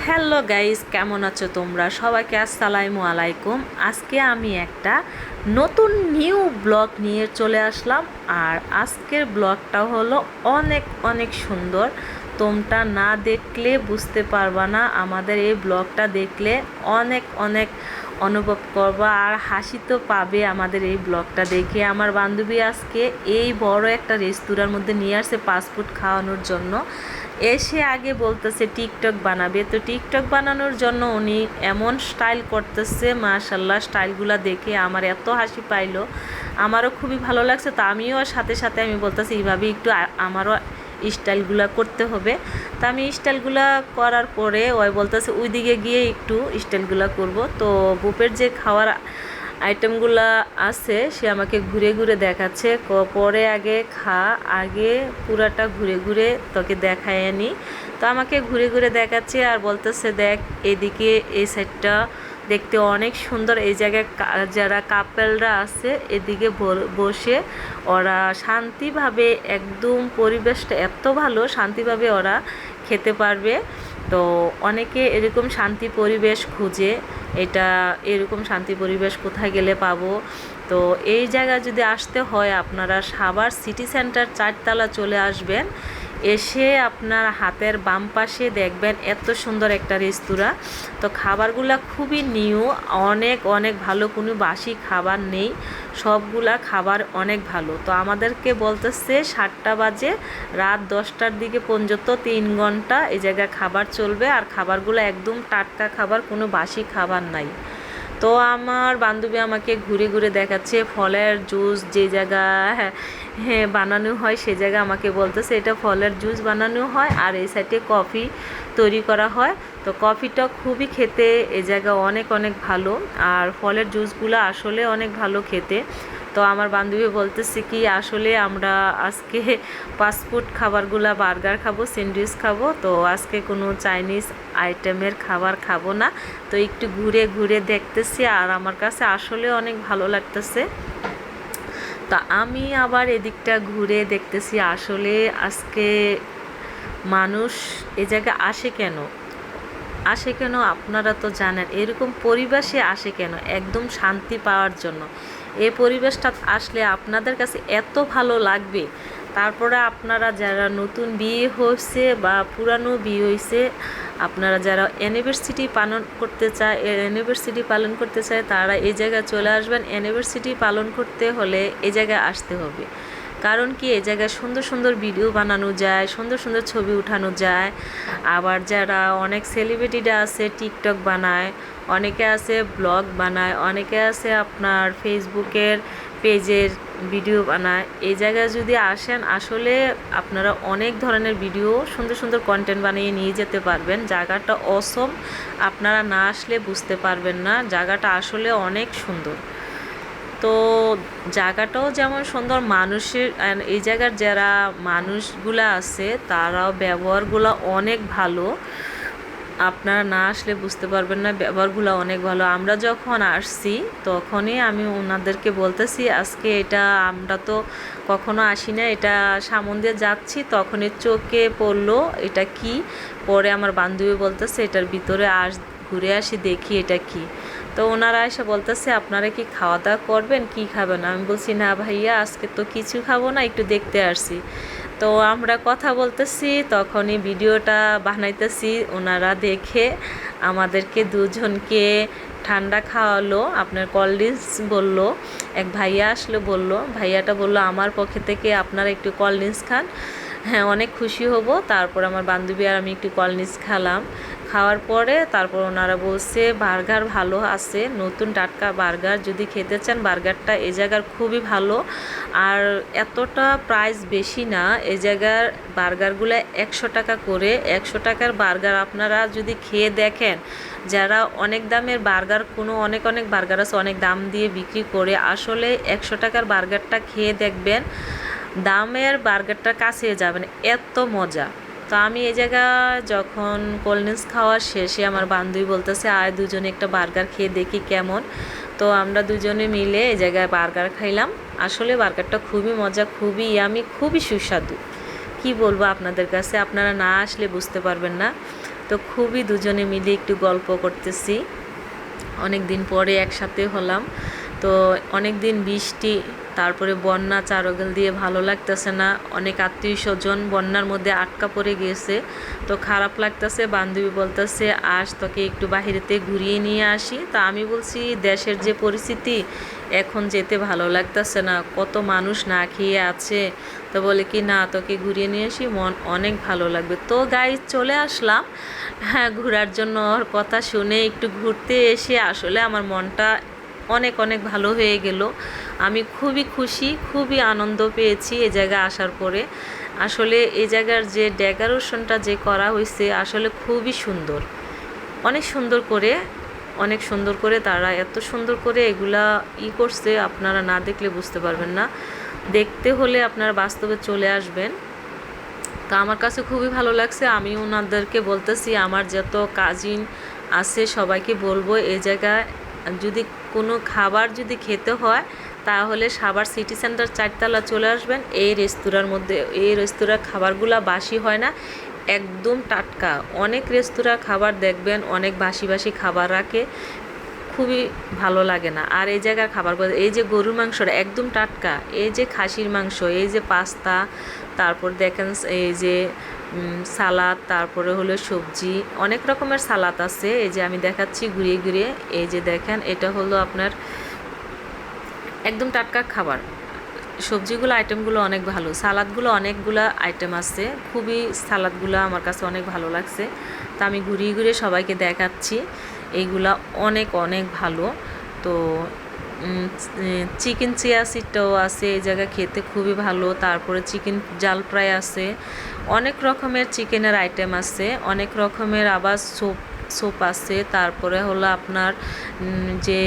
Hello guys, কেমন আছো তোমরা? সবাইকে আসসালামু আলাইকুম। আজকে আমি একটা নতুন নিউ ব্লগ নিয়ে চলে আসলাম। আর আজকের ব্লগটা হলো অনেক অনেক সুন্দর। তোমরা না দেখলে বুঝতে পারবা না। আমাদের এই ব্লগটা দেখলে অনেক অনেক অনুভব করবা আর হাসি তো পাবে আমাদের এই ব্লগটা দেখে। আমার বান্ধবী আজকে এই বড় একটা রেস্তোরাঁর মধ্যে নিয়ে আসছে ফাস্টফুড খাওয়ানোর জন্য। এসে আগে বলতেছে টিকটক বানাবে, তো টিকটক বানানোর জন্য উনি এমন স্টাইল করতেছে, মাশাল্লাহ স্টাইলগুলো দেখে আমার এত হাসি পাইলো, আমারও খুবই ভালো লাগছে। তো আমিও সাথে সাথে আমি বলতেছি এইভাবে একটু আমারও স্টাইলগুলো করতে হবে। তো আমি স্টাইলগুলো করার পরে ওই বলতেছে ওই দিকে গিয়ে একটু স্টাইলগুলো করব। তো বুপের যে খাওয়ার আইটেমগুলো আছে সে আমাকে ঘুরে ঘুরে দেখাচ্ছে, পরে আগে খা, আগে পুরাটা ঘুরে ঘুরে তোকে দেখায় আনি। তো আমাকে ঘুরে ঘুরে দেখাচ্ছে আর বলতেছে দেখ এদিকে এই সাইডটা দেখতে অনেক সুন্দর, এই জায়গায় যারা কাপেলরা আছে এদিকে বসে ওরা শান্তিভাবে, একদম পরিবেশটা এত ভালো, শান্তিভাবে ওরা খেতে পারবে। তো অনেকে এরকম শান্তি পরিবেশ খুঁজে, এটা এরকম শান্তি পরিবেশ কোথায় গেলে পাবো। তো এই জায়গায় যদি আসতে হয় আপনারা সাভার সিটি সেন্টার 4 তলা চলে আসবেন। এসে আপনার হাতের বাম পাশে দেখবেন এত সুন্দর একটা রেস্তোরাঁ। তো খাবারগুলা খুবই নিউ, অনেক অনেক ভালো, কোনো বাসি খাবার নেই, সবগুলা খাবার অনেক ভালো। তো আমাদেরকে বলতেছে 7টা বাজে রাত 10টার দিকে পর্যন্ত 3 ঘন্টা এই জায়গায় খাবার চলবে, আর খাবারগুলো একদম টাটকা খাবার, কোনো বাসি খাবার নাই। তো আমার বান্ধবী আমাকে ঘুরে ঘুরে দেখাচ্ছে ফলের জুস যে জায়গায় হ্যাঁ বানানো হয়, সে জায়গা আমাকে বলতেছে এটা ফলের জুস বানানো হয়, আর এই সাইডে কফি তৈরি করা হয়। তো কফিটা খুবই খেতে এই জায়গা অনেক অনেক ভালো, আর ফলের জুসগুলো আসলে অনেক ভালো খেতে। তো আমার বান্ধবী বলতেছে কি আসলে আমরা আজকে ফাস্টফুড খাবারগুলা, বার্গার খাবো, স্যান্ডউইচ খাবো, তো আজকে কোনো চাইনিজ আইটেমের খাবার খাবো না। তো একটু ঘুরে ঘুরে দেখতেছি আর আমার কাছে আসলে অনেক ভালো লাগতেছে। তা আমি আবার এদিকটা ঘুরে দেখতেছি আসলে আজকে মানুষ এ জায়গায় আসে কেন আপনারা তো জানেন, এরকম পরিবেশে আসে কেন, একদম শান্তি পাওয়ার জন্য। এই পরিবেশটা আসলে আপনাদের কাছে এত ভালো লাগবে। তারপরে আপনারা যারা নতুন বিয়ে হয়েছে বা পুরানো বিয়ে হয়েছে, আপনারা যারা অ্যানিভার্সারি পালন করতে চায় তারা এই জায়গায় চলে আসবেন। অ্যানিভার্সারি পালন করতে হলে এই জায়গায় আসতে হবে, কারণ কি এই জায়গায় সুন্দর সুন্দর ভিডিও বানানো যায়, সুন্দর সুন্দর ছবি উঠানো যায়। আবার যারা অনেক সেলিব্রিটিরা আছে টিকটক বানায়, অনেকে আছে ব্লগ বানায়, অনেকে আছে আপনার ফেসবুকের পেজের ভিডিও বানায়। এই জায়গায় যদি আসেন আসলে আপনারা অনেক ধরনের ভিডিও, সুন্দর সুন্দর কন্টেন্ট বানিয়ে নিয়ে যেতে পারবেন। জায়গাটা অসম, আপনারা না আসলে বুঝতে পারবেন না, জায়গাটা আসলে অনেক সুন্দর। তো জায়গাটাও যেমন সুন্দর, মানুষের এই জায়গার যারা মানুষগুলা আছে তারাও ব্যবহারগুলো অনেক ভালো, আপনারা না আসলে বুঝতে পারবেন না, ব্যবহারগুলো অনেক ভালো। আমরা যখন আসছি তখনই আমি ওনাদেরকে বলতেছি আজকে এটা আমরা তো কখনো আসি না, এটা সামন দিয়ে যাচ্ছি তখনই চোখে পড়লো এটা কি। পরে আমার বান্ধবী বলতেছে এটার ভিতরে ঘুরে আসি দেখি এটা কি। তো ওনারা এসে বলতেছে আপনারা কি খাওয়া দাওয়া করবেন, কি খাবেন? আমি বলছি না ভাইয়া আজকে তো কিছু খাবো না, একটু দেখতে আসছি। তো আমরা কথা বলতেছি তখনই ভিডিওটা বানাইতেছি, ওনারা দেখে আমাদেরকে দুজনকে ঠান্ডা খাওয়ালো, আপনার কোল্ড ড্রিঙ্কস বললো। এক ভাইয়া আসলো, বললো ভাইয়াটা বললো আমার পক্ষে থেকে আপনারা একটু কোল্ড ড্রিঙ্কস খান, হ্যাঁ অনেক খুশি হব। তারপর আমার বান্ধবী আর আমি একটু কোল্ড ড্রিঙ্কস খেলাম। খাওয়ার পরে তারপর ওনারা বলছে বার্গার ভালো আছে, নতুন টাটকা বার্গার যদি খেতে চান বার্গারটা এই জায়গার খুবই ভালো। আর এতটা প্রাইস বেশি না, এই জায়গার বার্গারগুলো 100 টাকা করে। 100 টাকার বার্গার আপনারা যদি খেয়ে দেখেন, যারা অনেক দামের বার্গার, কোনো অনেক অনেক বার্গার আছে অনেক দাম দিয়ে বিক্রি করে, আসলে 100 টাকার বার্গারটা খেয়ে দেখবেন দামের বার্গারটা কাছে যাবেন, এত মজা। তো আমি এই জায়গা যখন কোল্ড ড্রিঙ্কস খাওয়া শেষে আমার বান্ধবী বলতেছে আয় দুজনে একটা বার্গার খেয়ে দেখি কেমন। তো আমরা দুজনে মিলে এই জায়গায় বার্গার খাইলাম। আসলে বার্গারটা খুবই মজা, খুবই ইয়ামি, খুবই সুস্বাদু। কি বলবো আপনাদের কাছে, আপনারা না আসলে বুঝতে পারবেন না। তো খুবই দুজনে মিলে একটু গল্প করতেছি। অনেক দিন পরে একসাথে হলাম। তো অনেক দিন বৃষ্টি, তারপরে বন্যা, চারোগেল দিয়ে ভালো লাগতেছে না। অনেক আত্মীয় স্বজন বন্যার মধ্যে আটকা পড়ে গিয়েছে, তো খারাপ লাগতেছে। বান্ধবী বলতেছে আজ তোকে একটু বাহিরেতে ঘুরিয়ে নিয়ে আসি। তা আমি বলছি দেশের যে পরিস্থিতি, এখন যেতে ভালো লাগতেছে না, কত মানুষ না খেয়ে আছে। তো বলে কি না, তোকে ঘুরিয়ে নিয়ে আসি, মন অনেক ভালো লাগবে। তো গাইজ চলে আসলাম হ্যাঁ ঘোরার জন্য। ওর কথা শুনে একটু ঘুরতে এসে আসলে আমার মনটা অনেক অনেক ভালো হয়ে গেল। আমি খুবই খুশি, খুবই আনন্দ পেয়েছি এই জায়গায় আসার পরে। আসলে এই জায়গার যে ডেকোরেশনটা যে করা হয়েছে আসলে খুবই সুন্দর, অনেক সুন্দর করে, অনেক সুন্দর করে তারা এত সুন্দর করে এগুলা করছে, আপনারা না দেখলে বুঝতে পারবেন না। দেখতে হলে আপনারা বাস্তবে চলে আসবেন। তা আমার কাছে খুবই ভালো লাগছে। আমি ওনাদেরকে বলতেছি আমার যত কাজিন আছে সবাইকে বলবো এই জায়গায় যদি কোনো খাবার যদি খেতে হয় তাহলে সাভার সিটি সেন্টার 4 তলা চলে আসবেন। এই রেস্তোরাঁর মধ্যে, এই রেস্তোরাঁর খাবারগুলো বাসি হয় না, একদম টাটকা। অনেক রেস্তোরাঁ খাবার দেখবেন অনেক বাসি বাসি খাবার রাখে, খুবই ভালো লাগে না। আর এই জায়গার খাবার, এই যে গরুর মাংসটা একদম টাটকা, এই যে খাসির মাংস, এই যে পাস্তা, তারপর দেখেন এই যে সালাদ, তারপরে হলো সবজি, অনেক রকমের সালাদ আছে। এই যে আমি দেখাচ্ছি ঘুরিয়ে ঘুরিয়ে, এই যে দেখেন এটা হলো আপনার একদম টাটকা খাবার। সবজিগুলো আইটেমগুলো অনেক ভালো, সালাদগুলো অনেকগুলো আইটেম আছে, খুবই সালাদগুলো আমার কাছে অনেক ভালো লাগছে। তা আমি ঘুরিয়ে ঘুরিয়ে সবাইকে দেখাচ্ছি এইগুলা অনেক অনেক ভালো। তো চিকেন চিয়া সিডটাও আছে এই জায়গায়, খেতে খুবই ভালো। তারপরে চিকেন জাল ফ্রাই আছে, অনেক রকমের চিকেনের আইটেম আছে, অনেক রকমের আবার স্যুপ আছে। তারপরে হলো আপনার যে